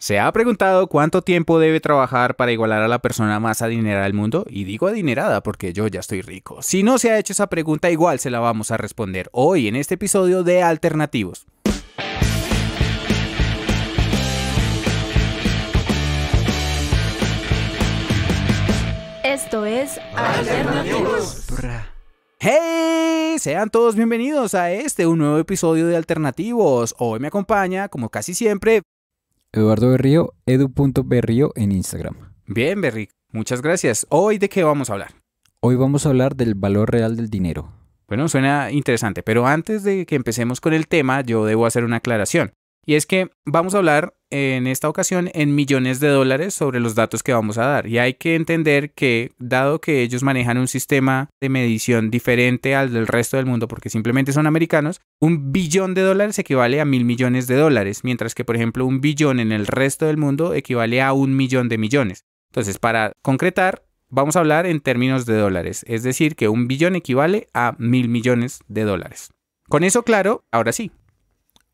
¿Se ha preguntado cuánto tiempo debe trabajar para igualar a la persona más adinerada del mundo? Y digo adinerada porque yo ya estoy rico. Si no se ha hecho esa pregunta, igual se la vamos a responder hoy en este episodio de Alternativos. Esto es Alternativos. ¡Hey! Sean todos bienvenidos a un nuevo episodio de Alternativos. Hoy me acompaña, como casi siempre, Eduardo Berrío, edu.berrío en Instagram. Bien, Berry, muchas gracias. ¿Hoy de qué vamos a hablar? Hoy vamos a hablar del valor real del dinero. Bueno, suena interesante, pero antes de que empecemos con el tema, yo debo hacer una aclaración. Y es que vamos a hablar en esta ocasión en millones de dólares sobre los datos que vamos a dar. Y hay que entender que, dado que ellos manejan un sistema de medición diferente al del resto del mundo, porque simplemente son americanos, $1 billón equivale a 1.000 millones de dólares, mientras que, por ejemplo, 1 billón en el resto del mundo equivale a 1 millón de millones. Entonces, para concretar, vamos a hablar en términos de dólares, es decir, que 1 billón equivale a 1.000 millones de dólares. Con eso claro, ahora sí.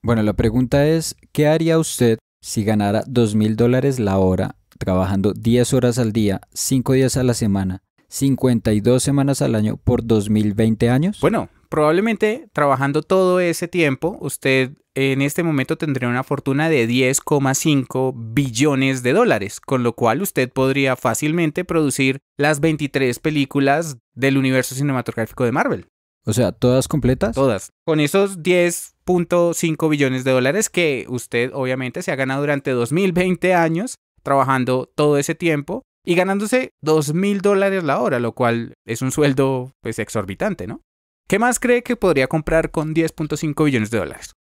Bueno, la pregunta es, ¿qué haría usted si ganara $2.000 la hora, trabajando 10 horas al día, 5 días a la semana, 52 semanas al año por 2020 años? Bueno, probablemente trabajando todo ese tiempo, usted en este momento tendría una fortuna de 10,5 billones de dólares, con lo cual usted podría fácilmente producir las 23 películas del universo cinematográfico de Marvel. O sea, ¿todas completas? Todas. Con esos 10,5 billones de dólares que usted obviamente se ha ganado durante 2020 años, trabajando todo ese tiempo y ganándose $2.000 la hora, lo cual es un sueldo pues exorbitante, ¿no? ¿Qué más cree que podría comprar con 10,5 billones de dólares?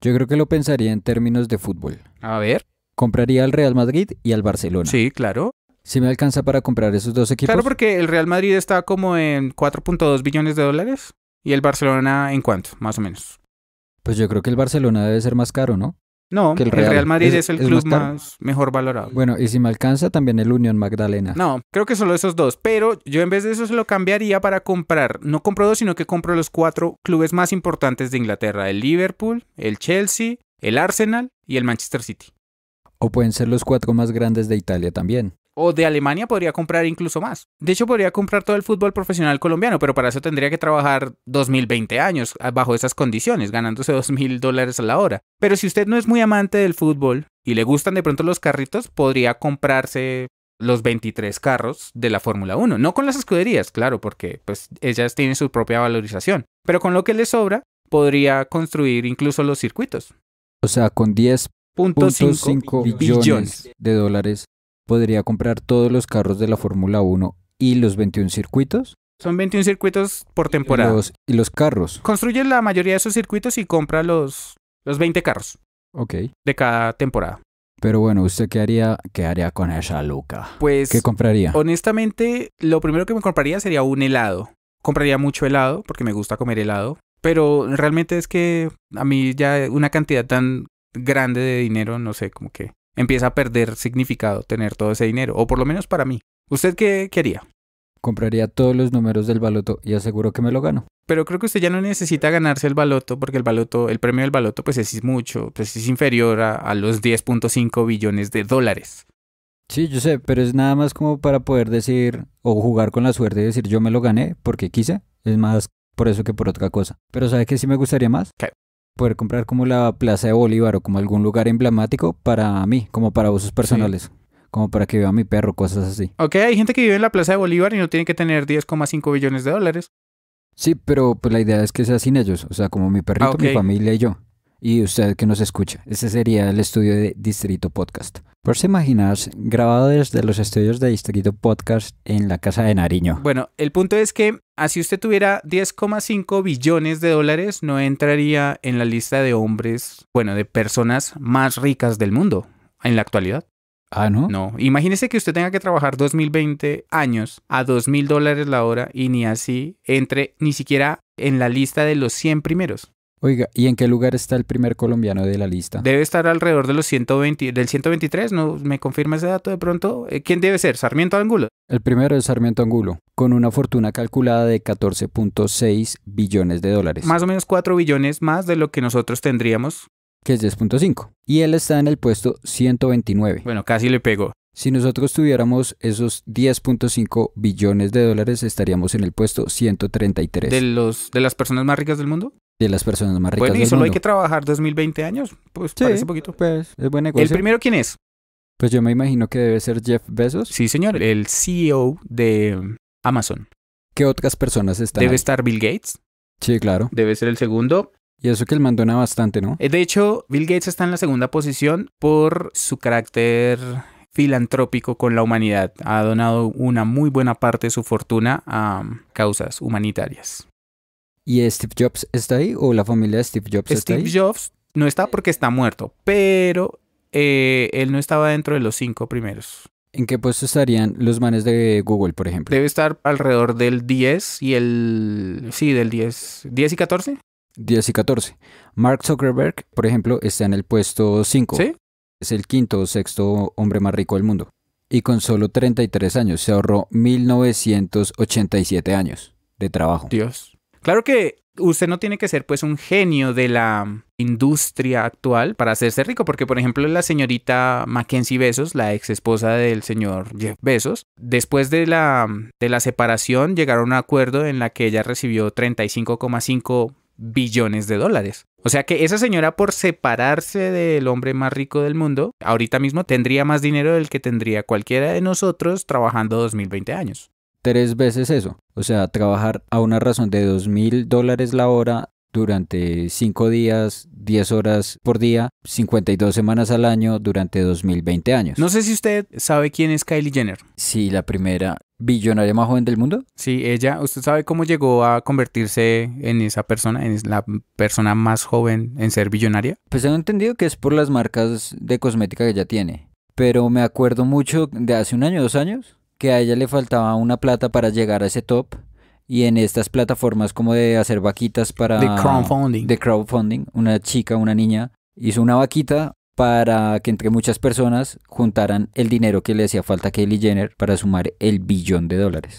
Yo creo que lo pensaría en términos de fútbol. A ver. Compraría al Real Madrid y al Barcelona. Sí, claro. ¿Sí me alcanza para comprar esos dos equipos? Claro, porque el Real Madrid está como en 4,2 billones de dólares y el Barcelona ¿en cuánto? Más o menos. Pues yo creo que el Barcelona debe ser más caro, ¿no? No, Que el Real Madrid es el club más mejor valorado. Bueno, y si me alcanza también el Unión Magdalena. No, creo que solo esos dos, pero yo en vez de eso se lo cambiaría para comprar, no compro dos, sino que compro los 4 clubes más importantes de Inglaterra, el Liverpool, el Chelsea, el Arsenal y el Manchester City. O pueden ser los 4 más grandes de Italia también. O de Alemania podría comprar incluso más. De hecho, podría comprar todo el fútbol profesional colombiano, pero para eso tendría que trabajar 2020 años bajo esas condiciones, ganándose $2.000 a la hora. Pero si usted no es muy amante del fútbol y le gustan de pronto los carritos, podría comprarse los 23 carros de la Fórmula 1. No con las escuderías, claro, porque pues ellas tienen su propia valorización. Pero con lo que le sobra, podría construir incluso los circuitos. O sea, con 10,5 billones de dólares podría comprar todos los carros de la Fórmula 1 y los 21 circuitos. Son 21 circuitos por temporada. Y los carros. Construye la mayoría de esos circuitos y compra los 20 carros. Ok. De cada temporada. Pero bueno, ¿usted qué haría con esa luca? Pues, ¿qué compraría? Honestamente, lo primero que me compraría sería un helado. Compraría mucho helado porque me gusta comer helado. Pero realmente es que a mí ya una cantidad tan grande de dinero, no sé, como que empieza a perder significado tener todo ese dinero, o por lo menos para mí. ¿Usted qué haría? Compraría todos los números del baloto y aseguro que me lo gano. Pero creo que usted ya no necesita ganarse el baloto, porque el premio del baloto pues es mucho, pues es inferior a los 10,5 billones de dólares. Sí, yo sé, pero es nada más como para poder decir o jugar con la suerte y decir yo me lo gané porque quise. Es más por eso que por otra cosa. Pero ¿sabe qué sí me gustaría más? ¿Qué? Poder comprar como la Plaza de Bolívar o como algún lugar emblemático para mí, como para usos personales. Sí. Como para que vea mi perro, cosas así. Ok, hay gente que vive en la Plaza de Bolívar y no tiene que tener 10,5 billones de dólares. Sí, pero pues la idea es que sea sin ellos. O sea, como mi perrito, mi familia y yo. Y usted que nos escucha. Ese sería el estudio de Distrito Podcast. Por si imaginas, grabado desde los estudios de Distrito Podcast en la casa de Nariño. Bueno, el punto es que si usted tuviera 10,5 billones de dólares, no entraría en la lista de hombres, bueno, de personas más ricas del mundo en la actualidad. Ah, ¿no? No, imagínese que usted tenga que trabajar 2020 años a $2.000 la hora y ni así entre ni siquiera en la lista de los 100 primeros. Oiga, ¿y en qué lugar está el primer colombiano de la lista? Debe estar alrededor de los 120, del 123, ¿no? ¿Me confirma ese dato de pronto? ¿Quién debe ser? ¿Sarmiento Angulo? El primero es Sarmiento Angulo, con una fortuna calculada de 14,6 billones de dólares. Más o menos 4 billones más de lo que nosotros tendríamos que es 10.5. Y él está en el puesto 129. Bueno, casi le pegó. Si nosotros tuviéramos esos 10.5 billones de dólares, estaríamos en el puesto 133. ¿De las personas más ricas del mundo? De las personas más ricas Bueno, y del solo mundo. hay que trabajar 2020 años. Pues Sí, parece poquito. pues es buen negocio. ¿El primero quién es? Pues yo me imagino que debe ser Jeff Bezos. Sí, señor. El CEO de Amazon. ¿Qué otras personas están Debe ahí? estar Bill Gates. Sí, claro. Debe ser el segundo. Y eso que él mandona bastante, ¿no? De hecho, Bill Gates está en la segunda posición por su carácter filantrópico con la humanidad. Ha donado una muy buena parte de su fortuna a causas humanitarias. ¿Y Steve Jobs está ahí o la familia de Steve Jobs está ahí? Steve Jobs no está porque está muerto, pero él no estaba dentro de los 5 primeros. ¿En qué puesto estarían los manes de Google, por ejemplo? Debe estar alrededor del 10 y el... Sí, del 10. ¿10 y 14? 10 y 14. Mark Zuckerberg, por ejemplo, está en el puesto 5. ¿Sí? Es el quinto o sexto hombre más rico del mundo. Y con solo 33 años se ahorró 1987 años de trabajo. Dios. Claro que usted no tiene que ser pues un genio de la industria actual para hacerse rico, porque por ejemplo la señorita Mackenzie Bezos, la ex esposa del señor Jeff Bezos, después de la separación llegaron a un acuerdo en la que ella recibió 35,5 billones de dólares. O sea que esa señora, por separarse del hombre más rico del mundo, ahorita mismo tendría más dinero del que tendría cualquiera de nosotros trabajando 2020 años. 3 veces eso. O sea, trabajar a una razón de $2,000 la hora durante 5 días, 10 horas por día, 52 semanas al año durante 2020 años. No sé si usted sabe quién es Kylie Jenner. Sí, la primera billonaria más joven del mundo. Sí, ¿usted sabe cómo llegó a convertirse en esa persona, en la persona más joven en ser billonaria? Pues tengo entendido que es por las marcas de cosmética que ella tiene. Pero me acuerdo mucho de hace 1 año, 2 años, que a ella le faltaba una plata para llegar a ese top. Y en estas plataformas como de hacer vaquitas para... De crowdfunding. De crowdfunding, una niña, hizo una vaquita para que entre muchas personas juntaran el dinero que le hacía falta a Kylie Jenner para sumar el $1 billón.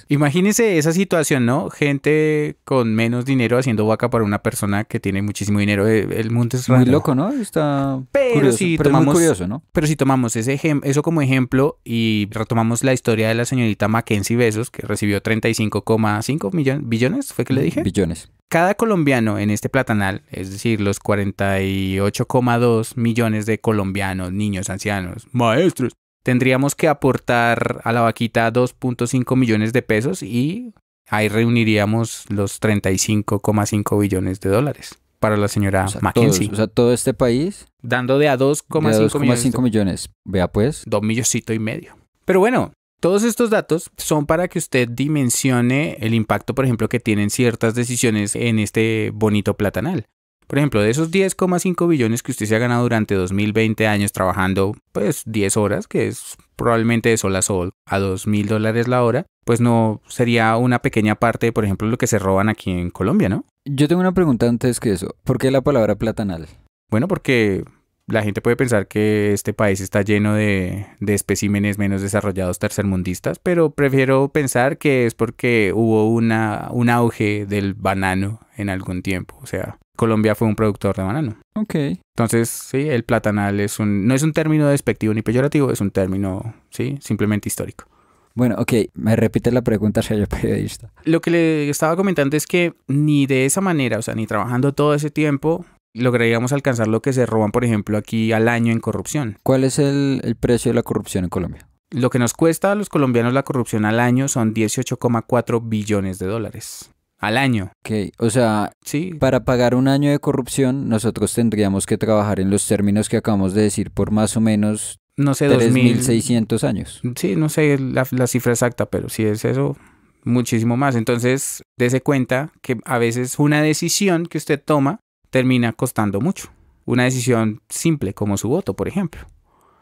Imagínese esa situación, ¿no? Gente con menos dinero haciendo vaca para una persona que tiene muchísimo dinero. El mundo es raro. Muy loco, ¿no? Está pero curioso, si pero tomamos, es muy curioso, ¿no? Pero si tomamos eso como ejemplo y retomamos la historia de la señorita Mackenzie Bezos, que recibió 35,5 billones, ¿fue que le dije? Billones. Cada colombiano en este platanal, es decir, los 48,2 millones de colombianos, niños, ancianos, maestros, tendríamos que aportar a la vaquita 2.5 millones de pesos y ahí reuniríamos los 35,5 billones de dólares para la señora Mackenzie. Todo este país Dando de a 2,5 millones. Vea pues. 2,5 millones. Pero bueno, todos estos datos son para que usted dimensione el impacto, por ejemplo, que tienen ciertas decisiones en este bonito platanal. Por ejemplo, de esos 10,5 billones que usted se ha ganado durante 2020 años trabajando, pues 10 horas, que es probablemente de sol a sol, a $2,000 la hora, pues no sería una pequeña parte, por ejemplo, lo que se roban aquí en Colombia, ¿no? Yo tengo una pregunta antes que eso. ¿Por qué la palabra platanal? Bueno, porque la gente puede pensar que este país está lleno de especímenes menos desarrollados tercermundistas, pero prefiero pensar que es porque hubo un auge del banano en algún tiempo. O sea, Colombia fue un productor de banano. Ok. Entonces, sí, el platanal no es un término despectivo ni peyorativo, es un término, sí, simplemente histórico. Bueno, ok, me repite la pregunta, señor periodista. Lo que le estaba comentando es que ni de esa manera, o sea, ni trabajando todo ese tiempo, lograríamos alcanzar lo que se roban, por ejemplo, aquí al año en corrupción. ¿Cuál es el precio de la corrupción en Colombia? Lo que nos cuesta a los colombianos la corrupción al año son 18,4 billones de dólares. Al año. Ok, o sea, sí. Para pagar 1 año de corrupción, nosotros tendríamos que trabajar en los términos que acabamos de decir por más o menos... No sé, 3.600 años. Sí, no sé la cifra exacta, pero si es eso, muchísimo más. Entonces, dése cuenta que a veces una decisión que usted toma termina costando mucho. Una decisión simple, como su voto, por ejemplo.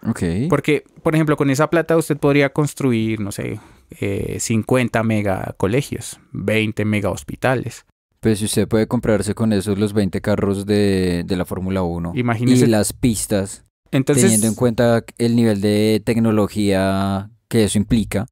Ok. Porque, por ejemplo, con esa plata usted podría construir, no sé, 50 mega colegios, 20 mega hospitales. Pues si usted puede comprarse con esos los 20 carros de la Fórmula 1. Imagínese. Y las pistas... Entonces, teniendo en cuenta el nivel de tecnología que eso implica,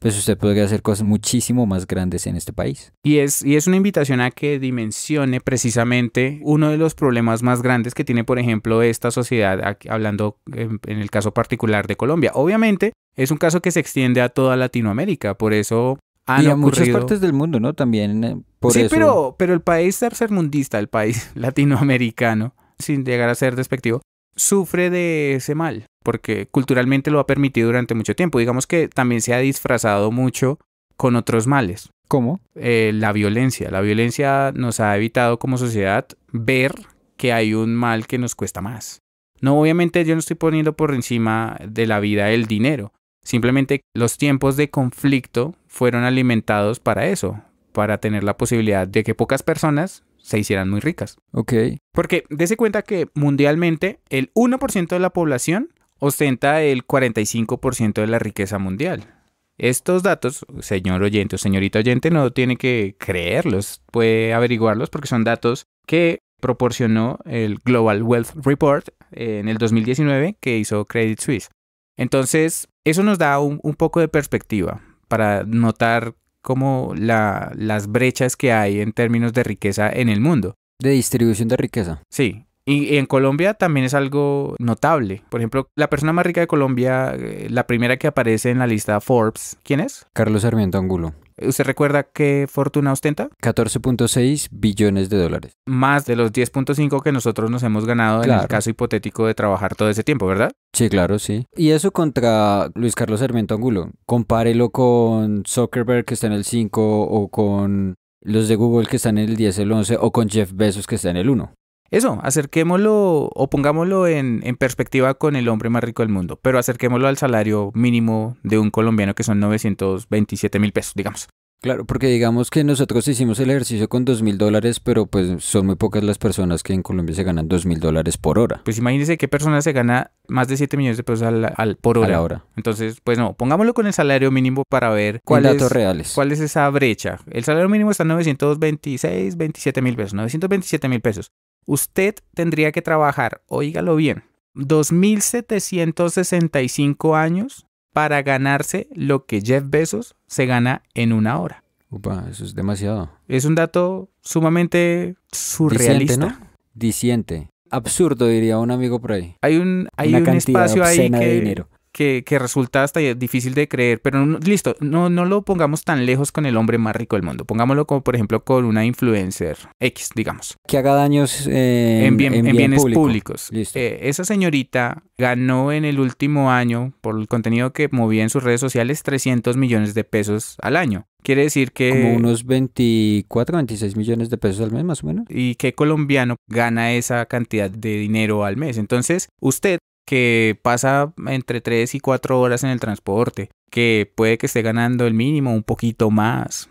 pues usted podría hacer cosas muchísimo más grandes en este país. Y es una invitación a que dimensione precisamente uno de los problemas más grandes que tiene, por ejemplo, esta sociedad, hablando en el caso particular de Colombia. Obviamente, es un caso que se extiende a toda Latinoamérica, por eso han y a ocurrido... muchas partes del mundo, ¿no? También por sí, eso... pero el país tercermundista, el país latinoamericano, sin llegar a ser despectivo, sufre de ese mal, porque culturalmente lo ha permitido durante mucho tiempo. Digamos que también se ha disfrazado mucho con otros males. ¿Cómo? La violencia. La violencia nos ha evitado como sociedad ver que hay un mal que nos cuesta más. No, obviamente yo no estoy poniendo por encima de la vida el dinero. Simplemente los tiempos de conflicto fueron alimentados para eso, para tener la posibilidad de que pocas personas se hicieran muy ricas. Ok. Porque dése cuenta que mundialmente el 1% de la población ostenta el 45% de la riqueza mundial. Estos datos, señor oyente o señorita oyente, no tiene que creerlos, puede averiguarlos porque son datos que proporcionó el Global Wealth Report en el 2019 que hizo Credit Suisse. Entonces, eso nos da un poco de perspectiva para notar como las brechas que hay en términos de riqueza en el mundo. De distribución de riqueza. Sí, y en Colombia también es algo notable. Por ejemplo, la persona más rica de Colombia, la primera que aparece en la lista Forbes, ¿quién es? Carlos Sarmiento Angulo. ¿Usted recuerda qué fortuna ostenta? 14.6 billones de dólares. Más de los 10.5 que nosotros nos hemos ganado en el caso hipotético de trabajar todo ese tiempo, ¿verdad? Sí, claro, sí. Y eso contra Luis Carlos Sarmiento Angulo. Compárelo con Zuckerberg, que está en el 5, o con los de Google, que están en el 10, el 11, o con Jeff Bezos, que está en el 1. Eso, acerquémoslo o pongámoslo en perspectiva con el hombre más rico del mundo, pero acerquémoslo al salario mínimo de un colombiano que son 927,000 pesos, digamos. Claro, porque digamos que nosotros hicimos el ejercicio con $2,000, pero pues son muy pocas las personas que en Colombia se ganan $2,000 por hora. Pues imagínese qué persona se gana más de 7 millones de pesos por hora. A la hora. Entonces, pues no, pongámoslo con el salario mínimo para ver datos reales. Cuál es esa brecha. El salario mínimo está en 927,000 pesos, 927,000 pesos. Usted tendría que trabajar, óigalo bien, 2,765 años para ganarse lo que Jeff Bezos se gana en una hora. Upa, eso es demasiado. Es un dato sumamente surrealista. Diciente, ¿no? Diciente. Absurdo, diría un amigo por ahí. Hay un espacio ahí que resulta hasta difícil de creer, pero listo, no lo pongamos tan lejos con el hombre más rico del mundo. Pongámoslo como, por ejemplo, con una influencer X, digamos. Que haga daños en bienes público. públicos. Esa señorita ganó en el último año, por el contenido que movía en sus redes sociales, 300 millones de pesos al año. Quiere decir que... Como unos 24, 26 millones de pesos al mes, más o menos. ¿Y qué colombiano gana esa cantidad de dinero al mes? Entonces, usted, que pasa entre 3 y 4 horas en el transporte, que puede que esté ganando el mínimo, un poquito más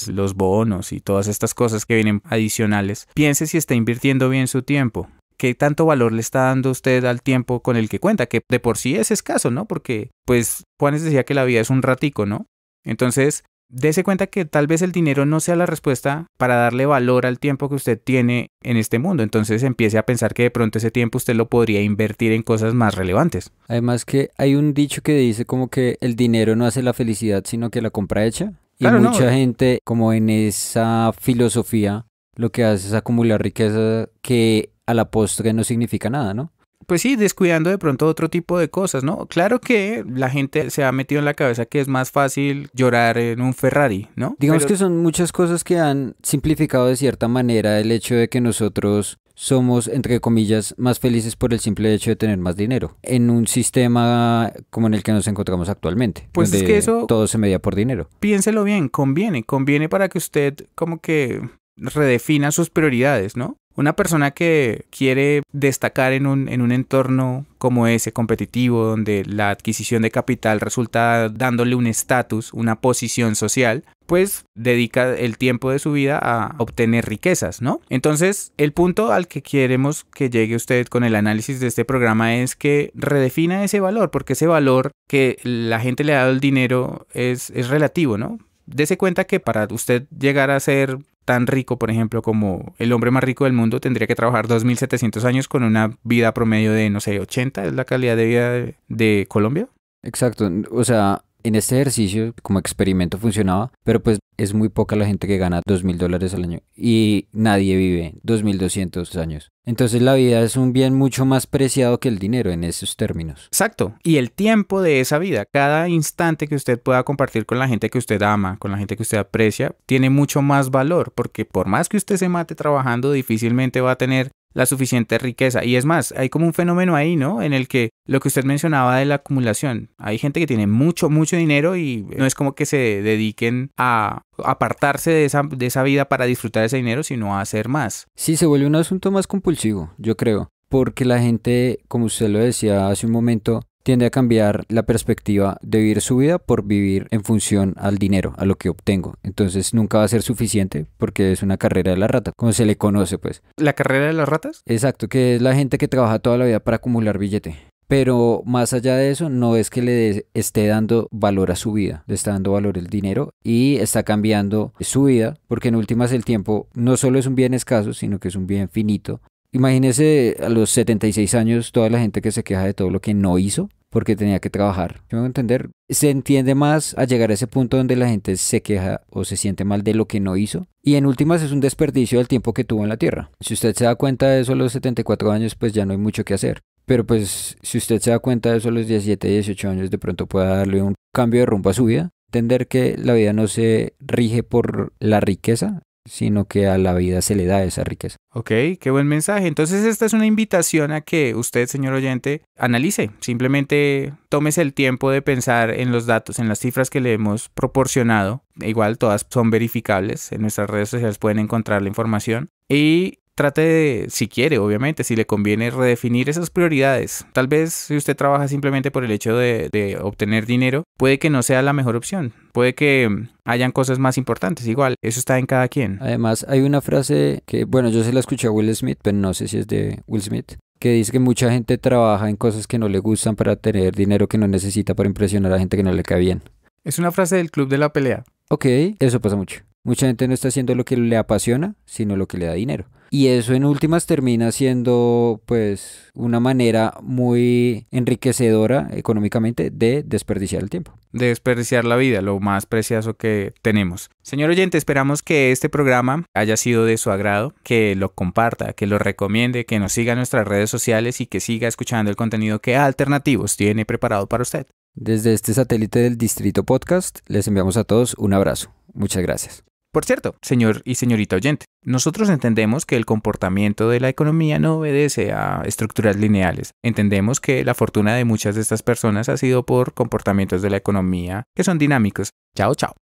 los bonos y todas estas cosas que vienen adicionales, piense si está invirtiendo bien su tiempo. ¿Qué tanto valor le está dando usted al tiempo con el que cuenta? Que de por sí es escaso, ¿no? Porque, pues, Juanes decía que la vida es un ratico, ¿no? Entonces, dese cuenta que tal vez el dinero no sea la respuesta para darle valor al tiempo que usted tiene en este mundo. Entonces empiece a pensar que de pronto ese tiempo usted lo podría invertir en cosas más relevantes. Además que hay un dicho que dice como que el dinero no hace la felicidad, sino que la compra hecha. Y claro, mucha gente como en esa filosofía lo que hace es acumular riqueza que a la postre no significa nada, ¿no? Pues sí, descuidando de pronto otro tipo de cosas, ¿no? Claro que la gente se ha metido en la cabeza que es más fácil llorar en un Ferrari, ¿no? Digamos que son muchas cosas que han simplificado de cierta manera el hecho de que nosotros somos, entre comillas, más felices por el simple hecho de tener más dinero en un sistema como en el que nos encontramos actualmente. Pues donde es que eso... todo se medía por dinero. Piénselo bien, conviene para que usted como que redefina sus prioridades, ¿no? Una persona que quiere destacar en un entorno como ese, competitivo, donde la adquisición de capital resulta dándole un estatus, una posición social, pues dedica el tiempo de su vida a obtener riquezas, ¿no? Entonces, el punto al que queremos que llegue usted con el análisis de este programa es que redefina ese valor, porque ese valor que la gente le ha dado el dinero es relativo, ¿no? Dese cuenta que para usted llegar a ser tan rico, por ejemplo, como el hombre más rico del mundo, tendría que trabajar 2,700 años con una vida promedio de, no sé, 80, ¿es la calidad de vida de Colombia? Exacto, o sea, en este ejercicio como experimento funcionaba, pero pues es muy poca la gente que gana $2.000 al año y nadie vive 2.200 años. Entonces la vida es un bien mucho más preciado que el dinero en esos términos. Exacto. Y el tiempo de esa vida, cada instante que usted pueda compartir con la gente que usted ama, con la gente que usted aprecia, tiene mucho más valor, porque por más que usted se mate trabajando, difícilmente va a tener la suficiente riqueza. Y es más, hay como un fenómeno ahí, ¿no? En el que lo que usted mencionaba de la acumulación. Hay gente que tiene mucho dinero y no es como que se dediquen a apartarse de esa vida para disfrutar ese dinero, sino a hacer más. Sí, se vuelve un asunto más compulsivo, yo creo, porque la gente, como usted lo decía hace un momento, tiende a cambiar la perspectiva de vivir su vida por vivir en función al dinero, a lo que obtengo. Entonces nunca va a ser suficiente porque es una carrera de la rata, como se le conoce pues. ¿La carrera de las ratas? Exacto, que es la gente que trabaja toda la vida para acumular billete. Pero más allá de eso, no es que le esté dando valor a su vida, le está dando valor el dinero y está cambiando su vida, porque en últimas el tiempo no solo es un bien escaso, sino que es un bien finito. Imagínese a los 76 años toda la gente que se queja de todo lo que no hizo porque tenía que trabajar. ¿Me voy a entender? Se entiende más a llegar a ese punto donde la gente se queja o se siente mal de lo que no hizo. Y en últimas es un desperdicio del tiempo que tuvo en la Tierra. Si usted se da cuenta de eso a los 74 años, pues ya no hay mucho que hacer. Pero pues si usted se da cuenta de eso a los 17, 18 años, de pronto pueda darle un cambio de rumbo a su vida. Entender que la vida no se rige por la riqueza, sino que a la vida se le da esa riqueza. Ok, qué buen mensaje. Entonces esta es una invitación a que usted, señor oyente, analice. Simplemente tómese el tiempo de pensar en los datos, en las cifras que le hemos proporcionado. Igual todas son verificables. En nuestras redes sociales pueden encontrar la información. Y trate de, si quiere, obviamente, si le conviene, redefinir esas prioridades. Tal vez si usted trabaja simplemente por el hecho de obtener dinero, puede que no sea la mejor opción. Puede que hayan cosas más importantes. Igual, eso está en cada quien. Además, hay una frase que, bueno, yo se la escuché a Will Smith, pero no sé si es de Will Smith, que dice que mucha gente trabaja en cosas que no le gustan para tener dinero que no necesita para impresionar a gente que no le cae bien. Es una frase del Club de la Pelea. Ok, eso pasa mucho. Mucha gente no está haciendo lo que le apasiona, sino lo que le da dinero. Y eso en últimas termina siendo pues una manera muy enriquecedora económicamente de desperdiciar el tiempo. De desperdiciar la vida, lo más precioso que tenemos. Señor oyente, esperamos que este programa haya sido de su agrado, que lo comparta, que lo recomiende, que nos siga en nuestras redes sociales y que siga escuchando el contenido que Alternativos tiene preparado para usted. Desde este satélite del Distrito Podcast, les enviamos a todos un abrazo. Muchas gracias. Por cierto, señor y señorita oyente, nosotros entendemos que el comportamiento de la economía no obedece a estructuras lineales. Entendemos que la fortuna de muchas de estas personas ha sido por comportamientos de la economía que son dinámicos. Chao, chao.